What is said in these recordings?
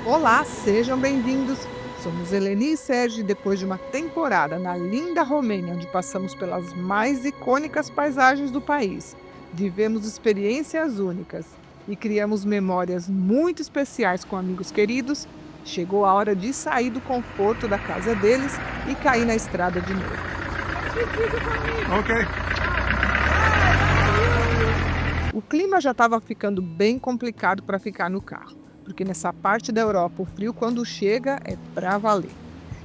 Olá, sejam bem-vindos. Somos Eleni e Sérgio e depois de uma temporada na linda Romênia, onde passamos pelas mais icônicas paisagens do país, vivemos experiências únicas e criamos memórias muito especiais com amigos queridos, chegou a hora de sair do conforto da casa deles e cair na estrada de novo. Ok. O clima já estava ficando bem complicado para ficar no carro, porque nessa parte da Europa o frio quando chega é pra valer.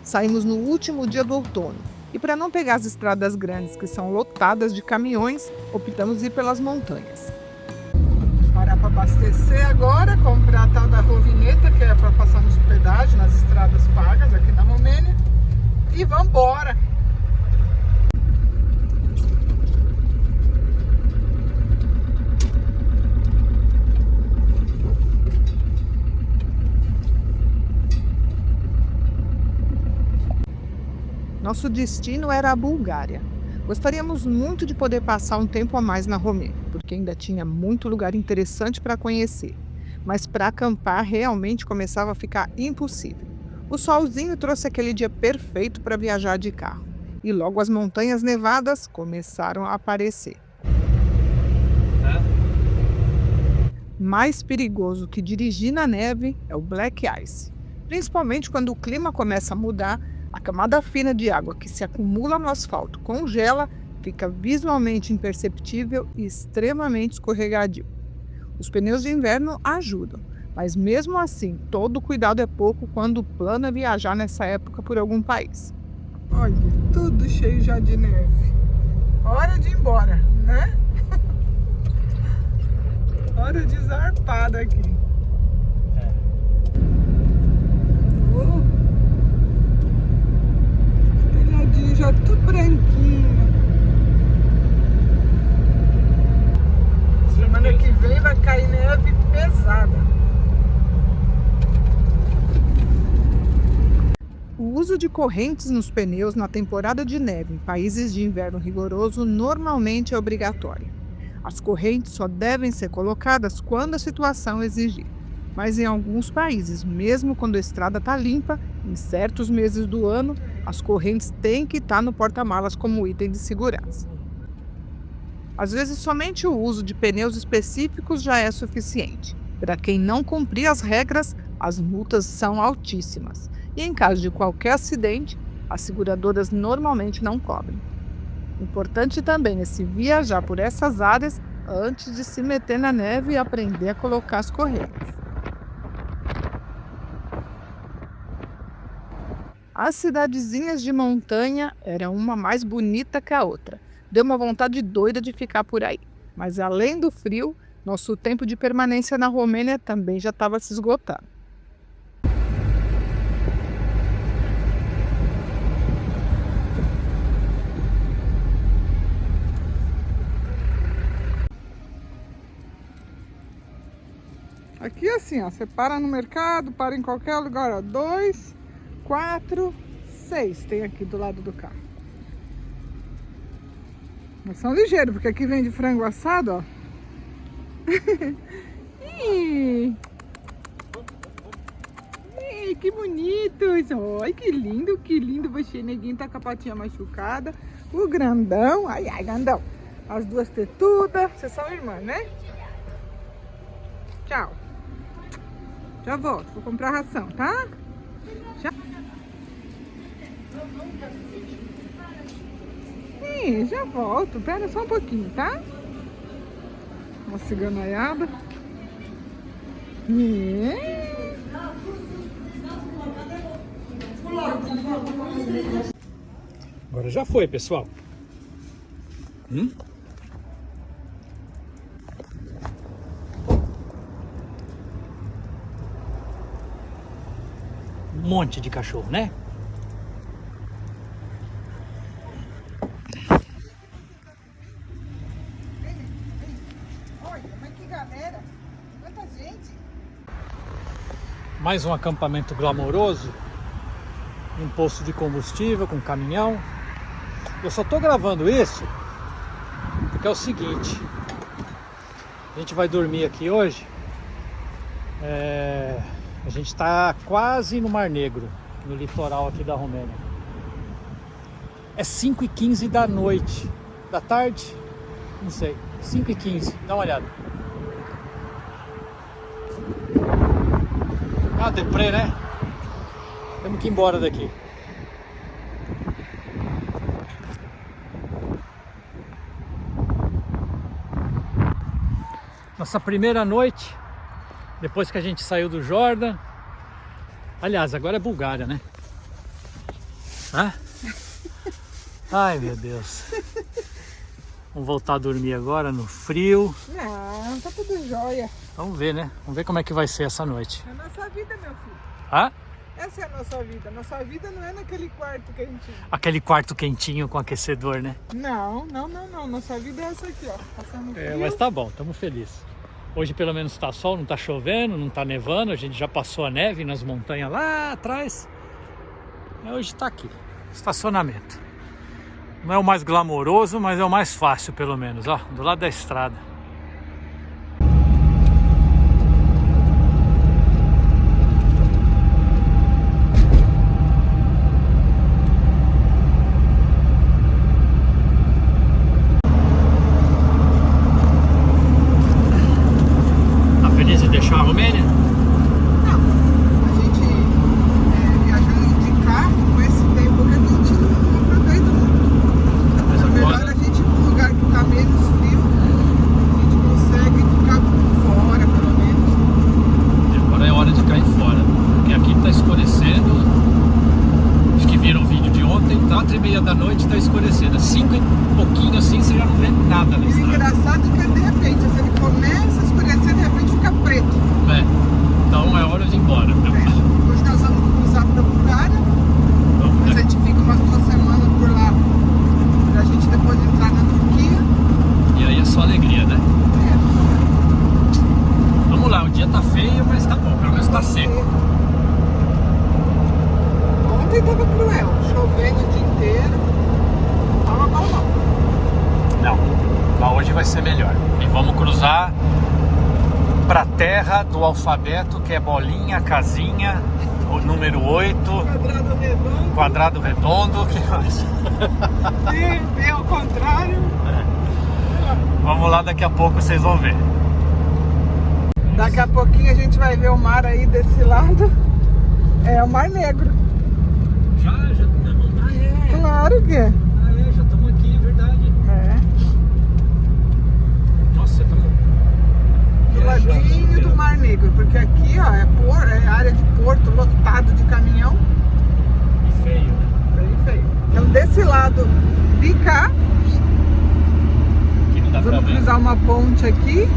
Saímos no último dia do outono e para não pegar as estradas grandes que são lotadas de caminhões, optamos ir pelas montanhas. Parar para abastecer agora, comprar a tal da rovineta, que é para passar nos pedágios, nas estradas pagas aqui na Romênia, e vamos embora! Nosso destino era a Bulgária. Gostaríamos muito de poder passar um tempo a mais na Romênia, porque ainda tinha muito lugar interessante para conhecer. Mas para acampar realmente começava a ficar impossível. O solzinho trouxe aquele dia perfeito para viajar de carro. E logo as montanhas nevadas começaram a aparecer. Mais perigoso que dirigir na neve é o Black Ice. Principalmente quando o clima começa a mudar, a camada fina de água que se acumula no asfalto congela, fica visualmente imperceptível e extremamente escorregadio. Os pneus de inverno ajudam, mas mesmo assim, todo cuidado é pouco quando o plano é viajar nessa época por algum país. Olha, tudo cheio já de neve. Hora de ir embora, né? Hora de zarpar daqui. Já tudo branquinho. Semana que vem vai cair neve pesada. O uso de correntes nos pneus na temporada de neve em países de inverno rigoroso normalmente é obrigatório. As correntes só devem ser colocadas quando a situação exigir. Mas em alguns países, mesmo quando a estrada está limpa, em certos meses do ano, as correntes têm que estar no porta-malas como item de segurança. Às vezes, somente o uso de pneus específicos já é suficiente. Para quem não cumprir as regras, as multas são altíssimas. E em caso de qualquer acidente, as seguradoras normalmente não cobrem. Importante também é se viajar por essas áreas antes de se meter na neve e aprender a colocar as correntes. As cidadezinhas de montanha eram uma mais bonita que a outra. Deu uma vontade doida de ficar por aí. Mas além do frio, nosso tempo de permanência na Romênia também já estava se esgotando. Aqui assim, ó, você para no mercado, para em qualquer lugar, ó, 2, 4, 6 tem aqui do lado do carro. Mas são ligeiros, porque aqui vem de frango assado, ó. Ih, que bonitos. Ai, que lindo você, neguinho, tá com a patinha machucada. O grandão, ai, grandão. As duas tetudas, vocês são irmãs, né? Tchau. Já volto, vou comprar ração, tá? Tchau. Sim, já volto. Pera só um pouquinho, tá? Uma ciganaiada. Agora já foi, pessoal. Um monte de cachorro, né? Olha, mas que galera! Quanta gente! Mais um acampamento glamouroso. Um posto de combustível com caminhão. Eu só tô gravando isso porque é o seguinte: a gente vai dormir aqui hoje A gente está quase no Mar Negro, no litoral aqui da Romênia. É 5h15 da noite, da tarde, não sei, 5h15, dá uma olhada. Ah, deprê, né? Temos que ir embora daqui. Nossa primeira noite, depois que a gente saiu do Jordan. Aliás, agora é Bulgária, né? Hã? Ai, meu Deus. Vamos voltar a dormir agora no frio. Não, tá tudo jóia. Vamos ver, né? Vamos ver como é que vai ser essa noite. É a nossa vida, meu filho. Hã? Essa é a nossa vida. Nossa vida não é naquele quarto que a gente... Aquele quarto quentinho com aquecedor, né? Não. Nossa vida é essa aqui, ó. Passando frio. É, mas tá bom, estamos felizes. Hoje pelo menos tá sol, não tá chovendo, não tá nevando. A gente já passou a neve nas montanhas lá atrás. E hoje tá aqui, estacionamento. Não é o mais glamouroso, mas é o mais fácil pelo menos, ó, do lado da estrada. Deixar a Romênia? Não, a gente viajando de carro com esse tempo que a gente não aproveita muito. Mas É melhor agora... a gente ir para um lugar que está menos frio, a gente consegue ficar fora pelo menos. E agora é hora de cair fora, porque aqui está escurecendo. Acho que viram o vídeo de ontem, 4h30 da noite está escurecendo. 5 e pouquinho assim você já não vê nada na E o estrada. engraçado é que de repente, se ele começa a escurecer, de repente fica preto. É, então é hora de ir embora. Hoje nós vamos cruzar para a Bulgária, Vamos, mas a né? gente fica umas 2 semanas por lá, para a gente depois entrar na Turquia. E aí é só alegria, né? É, Vamos lá, o dia tá feio, mas tá bom, pelo menos tá seco. Ontem tava cruel, chovendo o dia inteiro. Tava bom não. Não, mas hoje vai ser melhor. E vamos cruzar pra terra do alfabeto, que é bolinha, casinha, o número 8, Quadrado redondo. quadrado redondo, o que mais? E ao contrário. Vamos lá, daqui a pouco vocês vão ver. Daqui a pouquinho a gente vai ver o mar aí desse lado. É o Mar Negro. Já? Ah, é. Claro que é. Ah, é, já estamos aqui, é verdade. É. Nossa, estamos... Do ladinho do Mar Negro. Porque aqui, ó, é área de porto lotado de caminhão. E feio, né? Bem feio. Então desse lado de cá, Aqui não dá pra vamos ver. cruzar uma ponte aqui.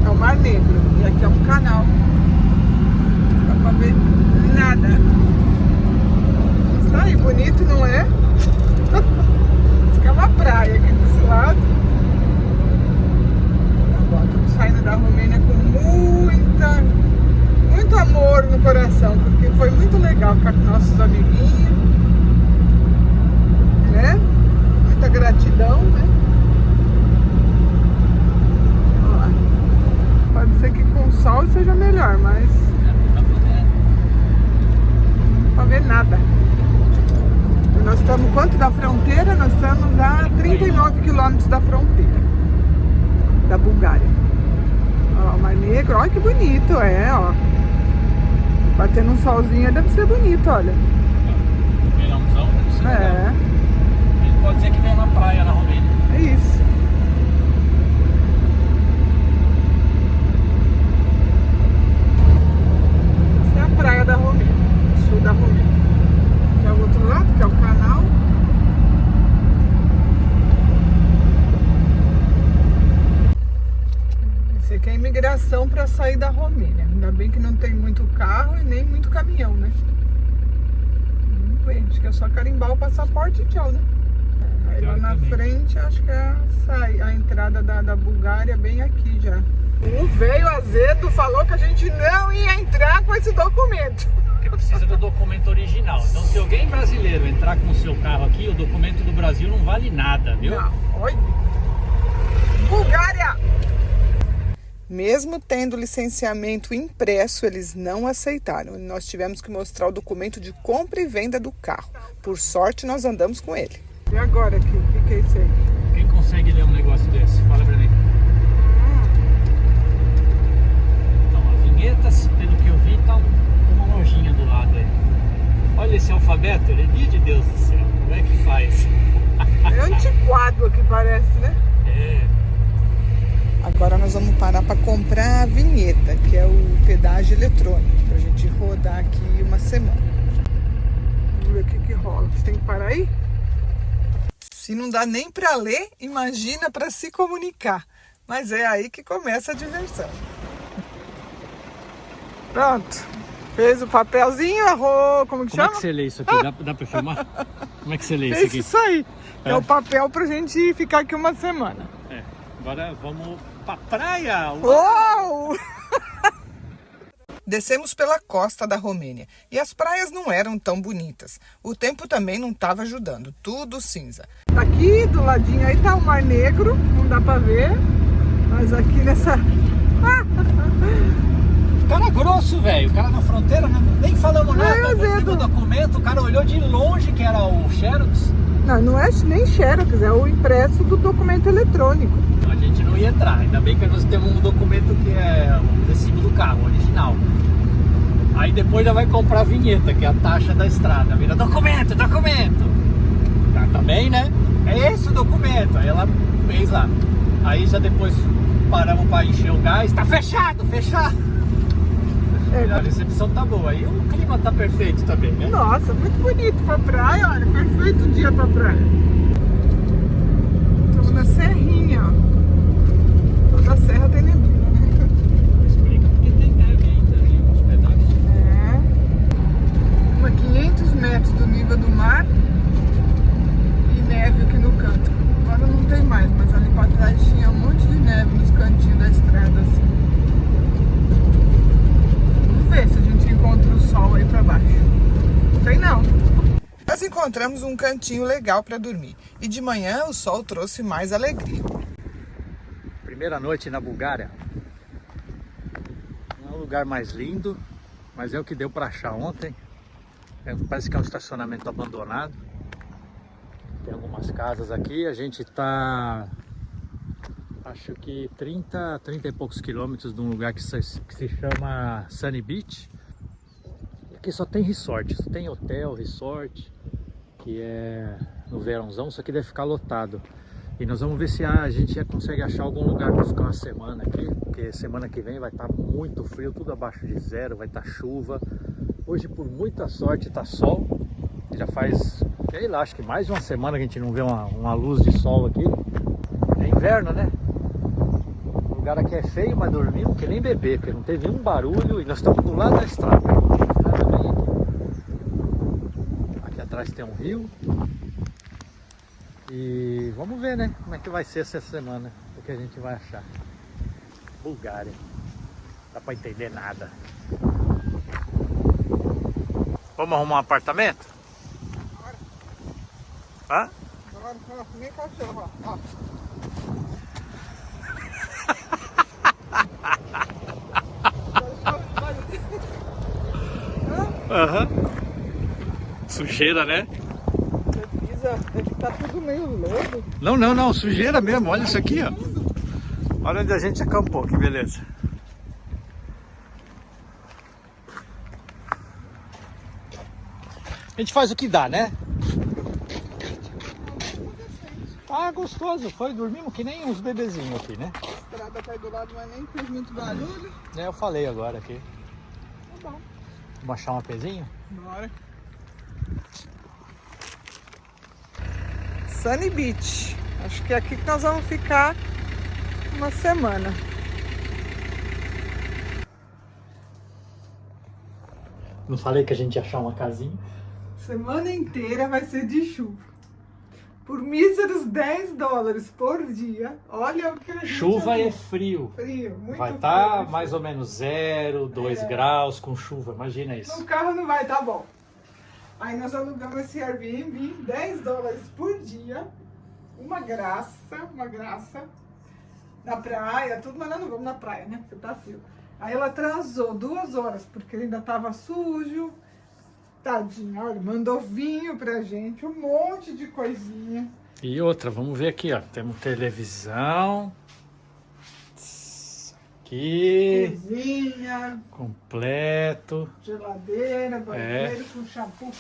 É o Mar Negro. E aqui é um canal. Não dá pra ver nada. Está aí, bonito, não é? Isso aqui é uma praia aqui desse lado. Estamos saindo da Romênia com muito amor no coração, porque foi muito legal ficar com nossos amiguinhos, né? Muita gratidão, né? Olha lá. Pode ser que com sol seja melhor, mas não dá pra ver nada. E nós estamos quanto da fronteira? Nós estamos a 39 quilômetros da fronteira da Bulgária. Ó, o Mar Negro, olha que bonito, ó. Batendo um solzinho deve ser bonito, olha. Verãozão, não sei. É, Ele pode dizer que vem na praia na Romênia. é isso. Essa é a praia da Romênia, sul da Romênia. Aqui é o outro lado, que é o canal. Esse aqui é a imigração para sair da Romênia. Ainda bem que não tem muito carro e nem muito caminhão, né? Vamos ver, acho que é só carimbar o passaporte e tchau, né? Aí lá na frente, acho que é a entrada da Bulgária bem aqui já. O velho azedo falou que a gente não ia entrar com esse documento. Porque precisa do documento original. Então, se alguém brasileiro entrar com o seu carro aqui, o documento do Brasil não vale nada, viu? Não, olha. Bulgária! Mesmo tendo licenciamento impresso, eles não aceitaram. Nós tivemos que mostrar o documento de compra e venda do carro. Por sorte, nós andamos com ele. E agora aqui? O que é isso aí? Quem consegue ler um negócio desse? Fala pra mim. Então, a vinhetas, pelo que eu vi, tá uma lojinha do lado aí. Olha esse alfabeto, ele é de Deus do céu. Como é que faz? É antiquado aqui, parece, né? É. Agora nós vamos parar para comprar a vinheta, que é o pedágio eletrônico, para a gente rodar aqui uma semana. Vamos ver o que rola. Você tem que parar aí? Se não dá nem para ler, imagina para se comunicar. Mas é aí que começa a diversão. Pronto. Fez o papelzinho, como que chama? Como é que você lê isso aqui? Dá para filmar? Como é que você lê isso aqui? Isso aí. É o papel pra gente ficar aqui uma semana. É. Agora vamos pra praia. Uou! Descemos pela costa da Romênia e as praias não eram tão bonitas. O tempo também não estava ajudando, tudo cinza. Aqui do ladinho aí tá o Mar Negro, não dá pra ver, mas aqui nessa... Cara grosso, velho. O cara na fronteira, nem falamos nada. Mostrei o documento, o cara olhou de longe que era o Xerox. Não é nem Xerox, é o impresso do documento eletrônico. A gente não ia entrar, ainda bem que nós temos um documento que é o recibo do carro, original. Aí depois já vai comprar a vinheta, que é a taxa da estrada. Vira documento. Ah, também, né? É esse o documento. Aí ela fez lá. Aí já depois paramos para encher o gás. Tá fechado. A recepção tá boa. E o clima tá perfeito também, né? Nossa, muito bonito pra praia, olha. Perfeito dia pra praia. Estamos na serrinha, ó. Toda a serra tem neblina, né? Explica porque tem neve ainda ali, uns pedaços. É. 500 metros do nível do mar e neve aqui no canto. Agora não tem mais, mas ali pra trás tinha um monte de neve nos cantinhos da estrada, assim. Vamos ver se a gente encontra o sol aí pra baixo. Não tem não. Nós encontramos um cantinho legal para dormir e de manhã o sol trouxe mais alegria. Primeira noite na Bulgária. Não é o lugar mais lindo, mas é o que deu para achar ontem. Parece que é um estacionamento abandonado. Tem algumas casas aqui. A gente tá, acho que 30 e poucos quilômetros de um lugar que se chama Sunny Beach. Aqui só tem resort, só tem hotel, resort, que é no verãozão, isso aqui deve ficar lotado. E nós vamos ver se a gente consegue achar algum lugar para ficar uma semana aqui, porque semana que vem vai estar muito frio, tudo abaixo de zero, vai estar chuva. Hoje, por muita sorte, está sol. Já faz, sei lá, acho que mais de uma semana que a gente não vê uma luz de sol aqui. É inverno, né? O lugar aqui é feio, mas dormimos que nem bebê, porque não teve um barulho e nós estamos do lado da estrada. Aqui atrás tem um rio. E vamos ver, né, como é que vai ser essa semana, o que a gente vai achar. Bulgária, não dá pra entender nada. Vamos arrumar um apartamento? Bora. Hã? Bora, nem cachorro, ó. Aham. Sujeira, né? Daqui tá tudo meio lodo. Não, sujeira mesmo, olha isso aqui, ó. Olha onde a gente acampou, que beleza. A gente faz o que dá, né? Ah, gostoso, dormimos que nem uns bebezinhos aqui, né? A estrada tá aí do lado, mas nem fez muito barulho. É, eu falei agora aqui. Tá bom. Vamos achar um apezinho? Bora. Sunny Beach. Acho que é aqui que nós vamos ficar uma semana. Não falei que a gente ia achar uma casinha? Semana inteira vai ser de chuva. Por míseros $10 por dia. Olha o que a gente... Chuva é frio. Frio, muito vai frio. estar mais ou menos 0, 2 graus com chuva, imagina isso. No carro não vai, tá bom. Aí nós alugamos esse Airbnb, $10 por dia. Uma graça, uma graça. na praia, tudo, mas nós não vamos na praia, né? Porque tá frio. Aí ela atrasou 2 horas, porque ainda tava sujo. Tadinha, olha, mandou vinho pra gente, um monte de coisinha. E outra, vamos ver aqui, ó. Temos televisão. Aqui. Cozinha, Completo. geladeira, banheiro com shampoo,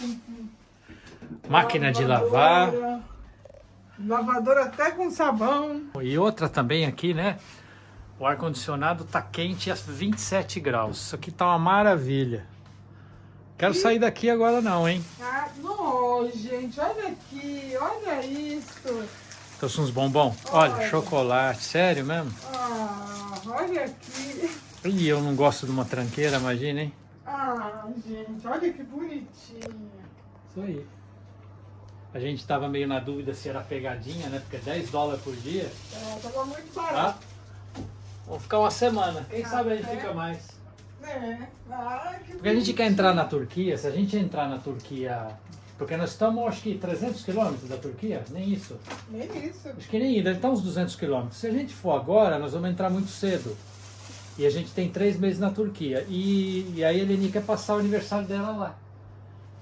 Máquina de lavar. Lavador até com sabão. E outra também aqui, né? O ar-condicionado tá quente a 27 graus. Isso aqui tá uma maravilha. Quero sair daqui agora não, hein? Ah, não, gente, olha aqui, olha isso. Trouxe uns bombom. Olha, Olha. chocolate. Sério mesmo? Ah, olha aqui. E eu não gosto de uma tranqueira, imagina, hein? Ah, gente, olha que bonitinho. Isso aí. A gente tava meio na dúvida se era pegadinha, né? Porque $10 por dia. É, tava muito Tá? barato. Vamos ficar uma semana. Quem sabe a gente É. fica mais. Né? Ah, que Porque a gente quer entrar na Turquia. Se a gente entrar na Turquia... Porque nós estamos, acho que, 300 quilômetros da Turquia. Nem isso. Nem isso. Acho que nem deve estar uns 200 quilômetros. Se a gente for agora, nós vamos entrar muito cedo. E a gente tem 3 meses na Turquia. E aí a Eleni quer passar o aniversário dela lá.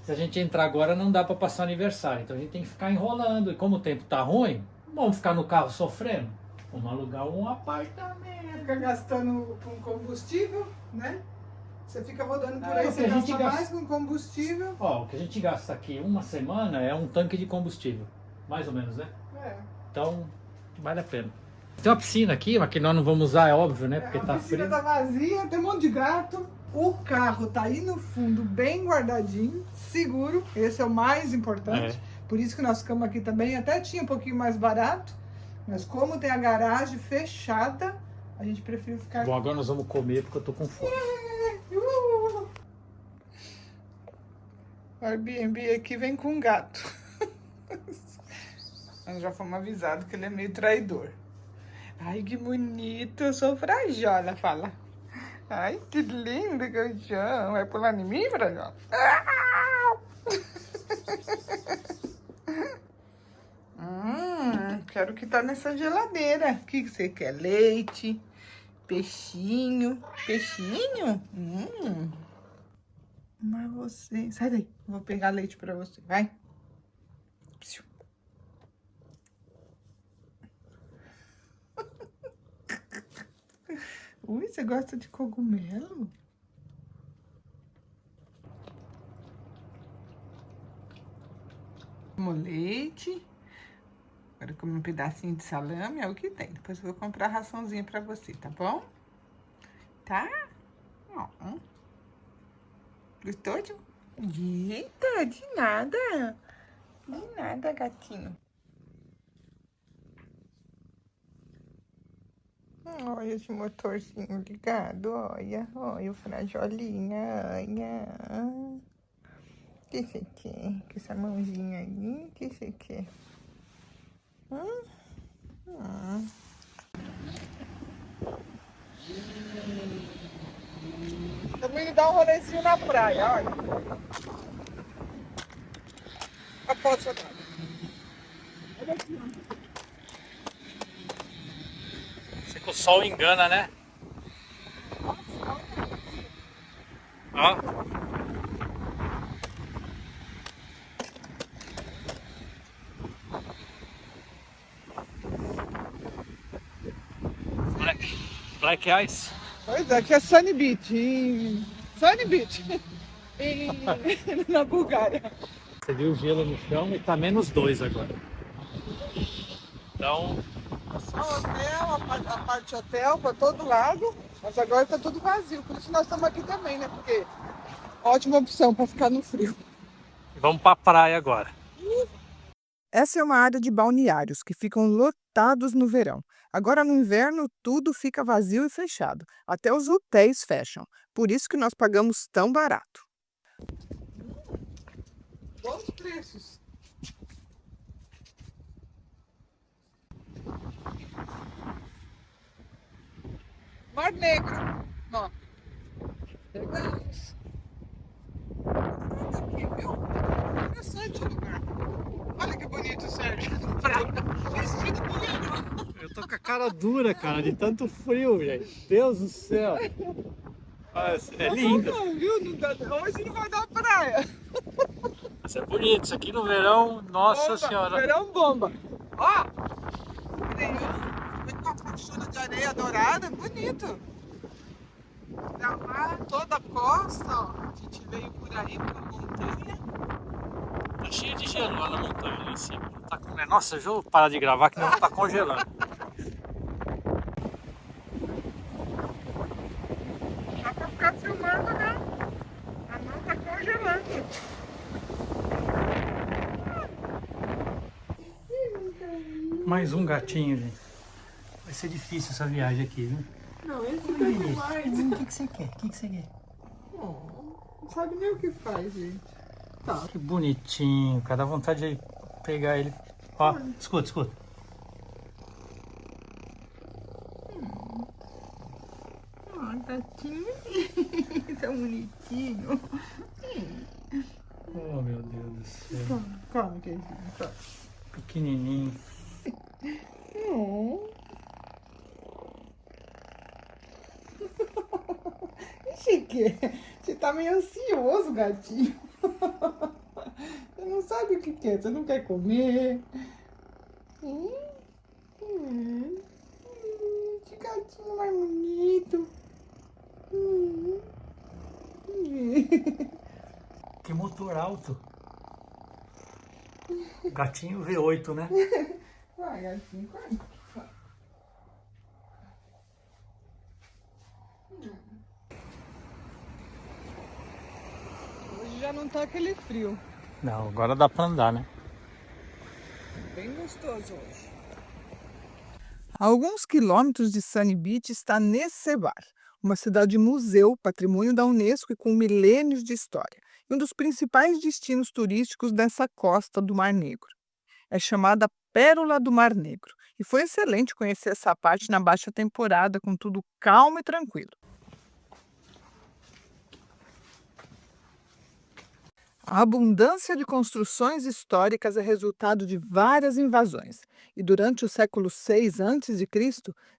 Se a gente entrar agora, não dá para passar o aniversário. Então a gente tem que ficar enrolando. E como o tempo tá ruim, vamos ficar no carro sofrendo. Vamos alugar um apartamento. Fica gastando com combustível, né? Você fica rodando por É, aí, o que você a gente gasta mais gasta. com combustível. Ó, o que a gente gasta aqui uma semana é um tanque de combustível. Mais ou menos, né? É. Então, vale a pena. Tem uma piscina aqui, mas que nós não vamos usar, é óbvio, né? Porque A tá piscina frio. tá vazia, tem um monte de gato. O carro tá aí no fundo, bem guardadinho, seguro. Esse é o mais importante. É. Por isso que nós ficamos aqui também. Até tinha um pouquinho mais barato. Mas como tem a garagem fechada, a gente prefere ficar Bom, agora nós vamos comer porque eu tô com fome. O Airbnb aqui vem com um gato. Nós já fomos avisados que ele é meio traidor. Ai, que bonito, eu sou frajola, fala. Ai, que lindo que eu chamo. Vai pular em mim, frajola? Quero que tá nessa geladeira. O que você quer? Leite, peixinho. Peixinho? Mas você... Sai daí, eu vou pegar leite pra você, vai. Psiu. Ui, você gosta de cogumelo? Tomo leite. Agora comer um pedacinho de salame, é o que tem. Depois eu vou comprar raçãozinha pra você, tá bom? Tá? Ó. Gostou de... Eita, de nada. De nada, gatinho. Olha esse motorzinho ligado, olha. Olha o frajolinha, olha. O que você quer? Com essa mãozinha aí, o que você quer? Também dá um rolezinho na praia, olha. A poça d'água. Olha aqui, ó. Sei que o sol engana, né? Ó. Black Ice. Pois é, aqui é Sunny Beach, Sunny Beach, na Bulgária. Você viu o gelo no chão e tá -2 agora. Então, Só hotel, a parte hotel para todo lado, mas agora tá tudo vazio, por isso nós estamos aqui também, né? Porque ótima opção para ficar no frio. vamos pra praia agora. Essa é uma área de balneários que ficam lotados no verão. Agora no inverno tudo fica vazio e fechado. Até os hotéis fecham. Por isso que nós pagamos tão barato. Bons preços. Mar Negro. Ó. Pegamos. Aqui, viu? Interessante o lugar. Olha que bonito, Sérgio. Vestido bonito. Eu tô com a cara cara dura, cara, de tanto frio, gente. Deus do céu. Mas é lindo. Viu? Hoje não vai dar praia. Isso é bonito. Isso aqui no verão, nossa Bomba, senhora. verão bomba. Ó, vem com a faixona de areia dourada, bonito. Pra lá, toda a costa, ó. A gente veio por aí, por montanha. Tá cheio de gelo lá na montanha, lá em cima. Tá com... Nossa, deixa eu parar de gravar que não tá congelando. Dá pra ficar filmando, né? A mão tá congelando. Mais um gatinho, gente. Vai ser difícil essa viagem aqui, viu? Não, esse tá demais. O que você quer? O que você quer? Não sabe nem o que faz, gente. Tá. Que bonitinho, cara. Dá vontade de pegar ele. Ó, escuta, escuta. Gatinho. Tão bonitinho. Oh, meu Deus do céu. Calma, queijinho. Tá. Pequenininho. Chique, você tá meio ansioso, gatinho. Você não sabe o que quer, você não quer comer. Que gatinho mais bonito. Que motor alto. Gatinho V8, né? Vai, gatinho, vai. Hoje já não tá aquele frio. Não, agora dá pra andar, né? Bem gostoso hoje. A alguns quilômetros de Sunny Beach está Nessebar, uma cidade-museu, patrimônio da Unesco e com milênios de história, e um dos principais destinos turísticos dessa costa do Mar Negro. É chamada Pérola do Mar Negro, e foi excelente conhecer essa parte na baixa temporada, com tudo calmo e tranquilo. A abundância de construções históricas é resultado de várias invasões, e durante o século VI a.C.,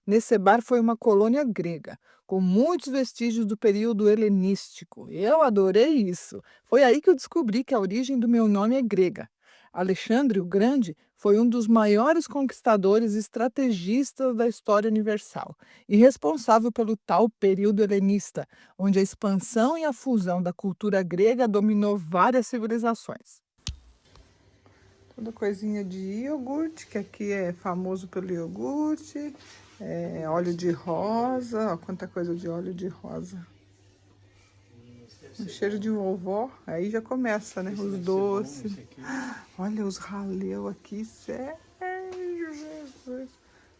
Nessebar foi uma colônia grega, com muitos vestígios do período helenístico. Eu adorei isso! Foi aí que eu descobri que a origem do meu nome é grega. Alexandre o Grande foi um dos maiores conquistadores e estrategistas da história universal, e responsável pelo tal período helenista, onde a expansão e a fusão da cultura grega dominou várias civilizações. Toda coisinha de iogurte, que aqui é famoso pelo iogurte, óleo de rosa, ó, quanta coisa de óleo de rosa. Um cheiro de vovó, aí já começa, né? Os doces. Olha os raleu aqui, sério, Jesus.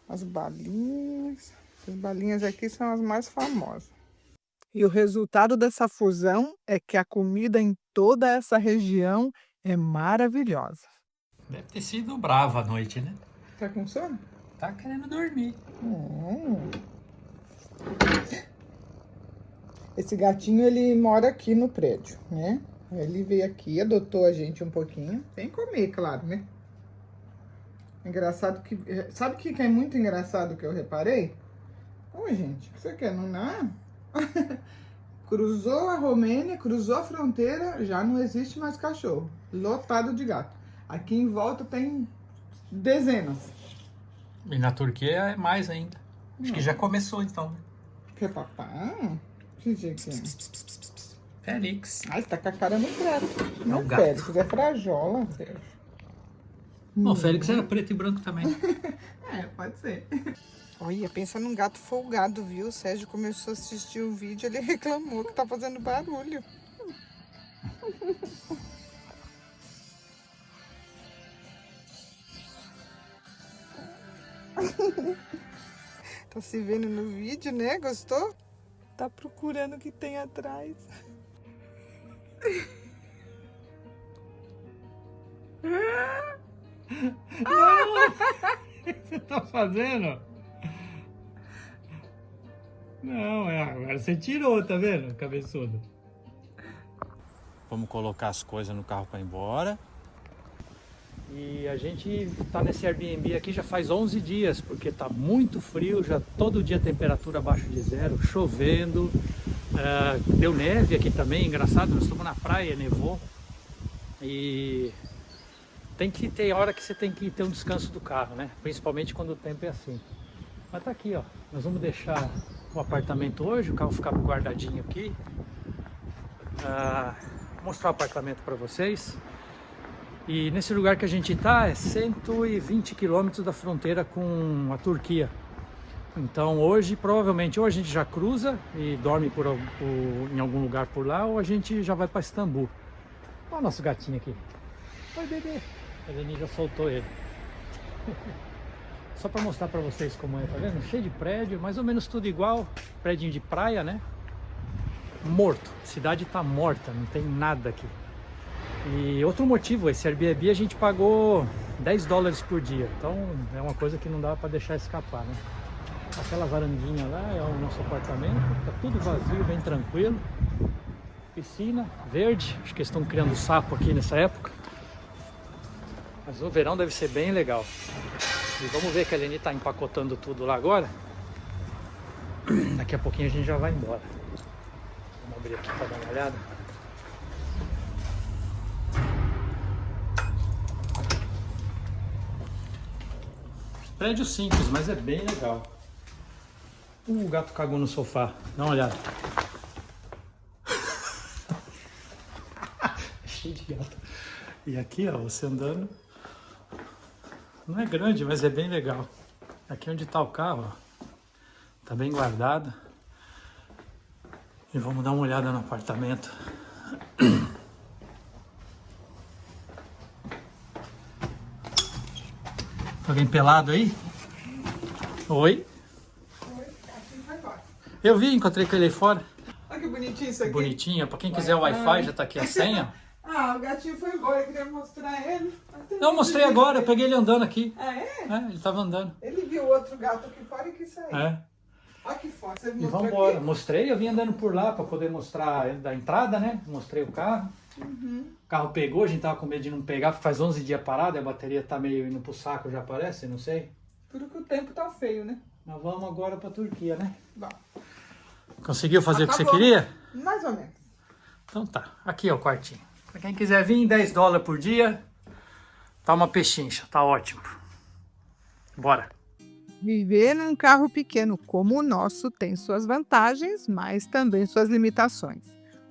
As balinhas. As balinhas aqui são as mais famosas. E o resultado dessa fusão é que a comida em toda essa região é maravilhosa. Deve ter sido brava a noite, né? Tá com sono? Tá querendo dormir. Esse gatinho, ele mora aqui no prédio, né? Ele veio aqui, adotou a gente um pouquinho. Sem comer, claro, né? Engraçado que... Sabe o que é muito engraçado que eu reparei? Ô, gente, o que você quer? Não dá? Cruzou a Romênia, cruzou a fronteira, já não existe mais cachorro. Lotado de gato. Aqui em volta tem dezenas. E na Turquia é mais ainda. Acho que já começou então, né? Quer papá? Que jeito que é? Félix. Ai, você tá com a cara no prato. Não, gato. Félix, é frajola, Sérgio. Bom, o Félix era preto e branco também. Pode ser. Olha, pensa num gato folgado, viu? O Sérgio começou a assistir o vídeo, ele reclamou que tá fazendo barulho. Tá se vendo no vídeo, né? Gostou? Tá procurando o que tem atrás. O que você tá fazendo? Não, agora você tirou, tá vendo, cabeçudo? Vamos colocar as coisas no carro para ir embora. E a gente tá nesse Airbnb aqui já faz 11 dias, porque tá muito frio, já todo dia temperatura abaixo de zero, chovendo, deu neve aqui também, engraçado, nós estamos na praia, nevou. E tem que ter hora que você tem que ter um descanso do carro, né? Principalmente quando o tempo é assim. Mas tá aqui, ó, nós vamos deixar o apartamento hoje, o carro ficar guardadinho aqui. Mostrar o apartamento para vocês. E nesse lugar que a gente está é 120 quilômetros da fronteira com a Turquia. Então hoje, provavelmente, ou a gente já cruza e dorme em algum lugar por lá, ou a gente já vai para Istambul. Olha o nosso gatinho aqui. Oi, bebê. A Leni já soltou ele. Só para mostrar para vocês como é, tá vendo? Cheio de prédio, mais ou menos tudo igual. Prédio de praia, né? Morto. A cidade tá morta, não tem nada aqui. E outro motivo, esse Airbnb a gente pagou 10 dólares por dia, então é uma coisa que não dá para deixar escapar, né? Aquela varandinha lá é o nosso apartamento, tá tudo vazio, bem tranquilo. Piscina verde, acho que eles estão criando sapo aqui nessa época. Mas o verão deve ser bem legal. E vamos ver que a Leni tá empacotando tudo lá agora. Daqui a pouquinho a gente já vai embora. Vamos abrir aqui para dar uma olhada. Prédio simples, mas é bem legal. O gato cagou no sofá. Dá uma olhada. Cheio de gato. E aqui, ó, você andando. Não é grande, mas é bem legal. Aqui onde está o carro, ó, tá bem guardado. E vamos dar uma olhada no apartamento. Alguém pelado aí? Oi? Oi, assim vai embora. Eu vi, encontrei com ele aí fora. Olha que bonitinho isso aqui. Bonitinho, pra quem quiser o Wi-Fi, já tá aqui a senha. Ah, o gatinho foi embora, eu queria mostrar ele. Não, eu mostrei agora, eu peguei ele andando aqui. Ah, é? É, ele tava andando. Ele viu outro gato aqui fora e quis sair. É. Olha que foto, você E mostrou vamos embora. aqui? Mostrei, eu vim andando por lá pra poder mostrar da entrada, né? Mostrei o carro. O carro pegou, a gente tava com medo de não pegar, porque faz 11 dias parado, a bateria tá meio indo pro saco, já parece, não sei. Tudo que o tempo tá feio, né? Nós vamos agora pra Turquia, né? Bom, Conseguiu fazer o que você acabou. queria? Mais ou menos. Então tá, aqui ó o quartinho. Pra quem quiser vir, 10 dólares por dia, tá uma pechincha, tá ótimo. Bora. Viver num carro pequeno como o nosso tem suas vantagens, mas também suas limitações.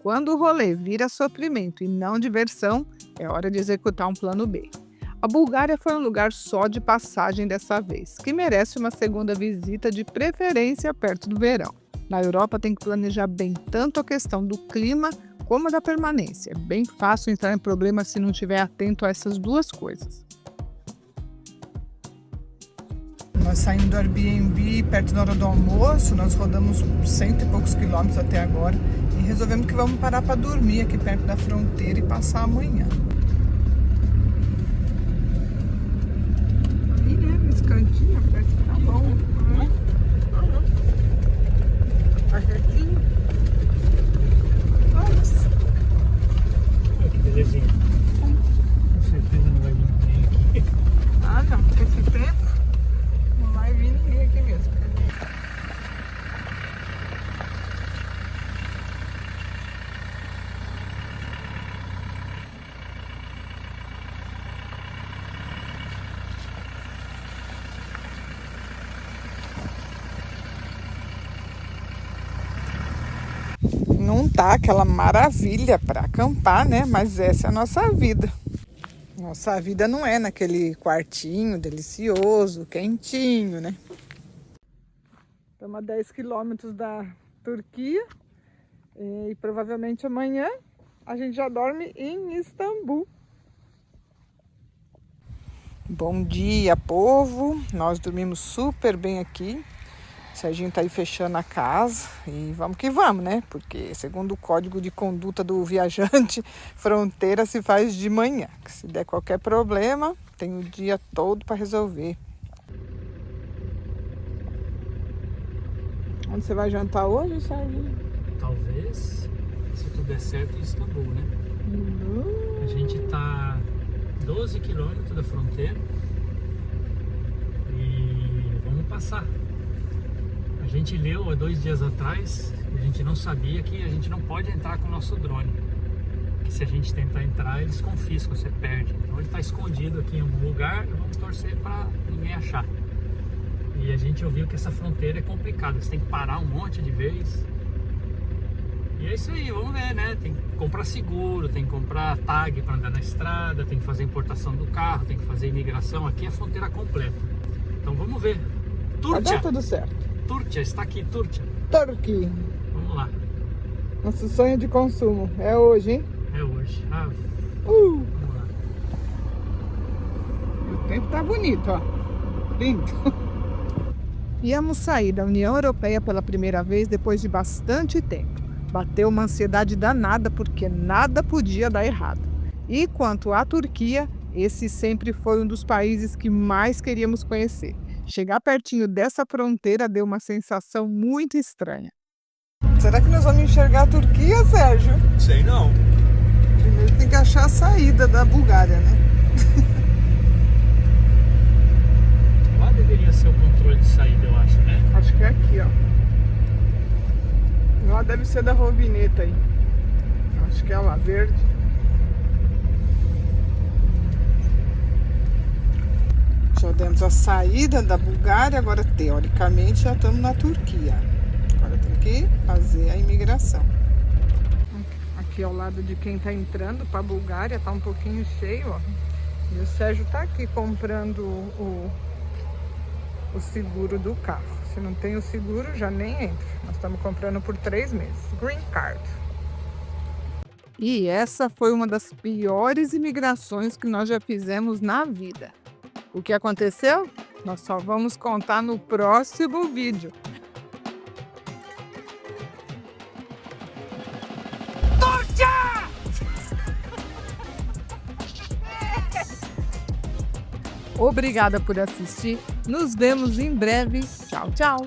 Quando o rolê vira sofrimento e não diversão, é hora de executar um plano B. A Bulgária foi um lugar só de passagem dessa vez, que merece uma segunda visita de preferência perto do verão. Na Europa tem que planejar bem tanto a questão do clima como a da permanência. É bem fácil entrar em problema se não estiver atento a essas duas coisas. Nós saímos do Airbnb perto da hora do almoço, nós rodamos 100 e poucos quilômetros até agora e resolvemos que vamos parar para dormir aqui perto da fronteira e passar amanhã. Ali, né, nesse cantinho, parece que tá bom. Tá quietinho. Nossa. Olha que belezinha. Com certeza não vai vir ninguém aqui. Ah, não, com esse tempo não vai vir ninguém aqui mesmo. Não tá aquela maravilha para acampar, né? Mas essa é a nossa vida. Nossa vida não é naquele quartinho delicioso, quentinho, né? Estamos a 10 quilômetros da Turquia e provavelmente amanhã a gente já dorme em Istambul. Bom dia, povo! Nós dormimos super bem aqui. O Serginho tá aí fechando a casa e vamos que vamos, né? Porque segundo o código de conduta do viajante, fronteira se faz de manhã. Se der qualquer problema, tem o dia todo para resolver. Onde você vai jantar hoje, Serginho? Talvez, se tudo der certo, em Istambul, né? A gente tá 12 quilômetros da fronteira e vamos passar. A gente leu há 2 dias atrás, a gente não sabia que a gente não pode entrar com o nosso drone. Que se a gente tentar entrar, eles confiscam, você perde. Então ele está escondido aqui em algum lugar e vamos torcer para ninguém achar. E a gente ouviu que essa fronteira é complicada, você tem que parar um monte de vez. E é isso aí, vamos ver, né? Tem que comprar seguro, tem que comprar tag para andar na estrada, tem que fazer importação do carro, tem que fazer imigração. Aqui é a fronteira completa. Então vamos ver. Vai dar tudo certo. Turquia, está aqui, Turquia. Turquia. Vamos lá. Nosso sonho de consumo. É hoje, hein? É hoje. Vamos lá. O tempo tá bonito, ó. Lindo. Íamos sair da União Europeia pela primeira vez depois de bastante tempo. Bateu uma ansiedade danada porque nada podia dar errado. E quanto à Turquia, esse sempre foi um dos países que mais queríamos conhecer. Chegar pertinho dessa fronteira deu uma sensação muito estranha. Será que nós vamos enxergar a Turquia, Sérgio? Sei não. Primeiro tem que achar a saída da Bulgária, né? Lá deveria ser o controle de saída, eu acho, né? Acho que é aqui, ó. Lá deve ser da rovineta aí. Acho que é lá, verde. Já demos a saída da Bulgária, agora teoricamente já estamos na Turquia. Agora tem que fazer a imigração. Aqui ao lado de quem está entrando para a Bulgária, está um pouquinho cheio, ó. E o Sérgio está aqui comprando o seguro do carro. Se não tem o seguro, já nem entra. Nós estamos comprando por 3 meses. Green Card. E essa foi uma das piores imigrações que nós já fizemos na vida. O que aconteceu? Nós só vamos contar no próximo vídeo. Obrigada por assistir. Nos vemos em breve. Tchau, tchau.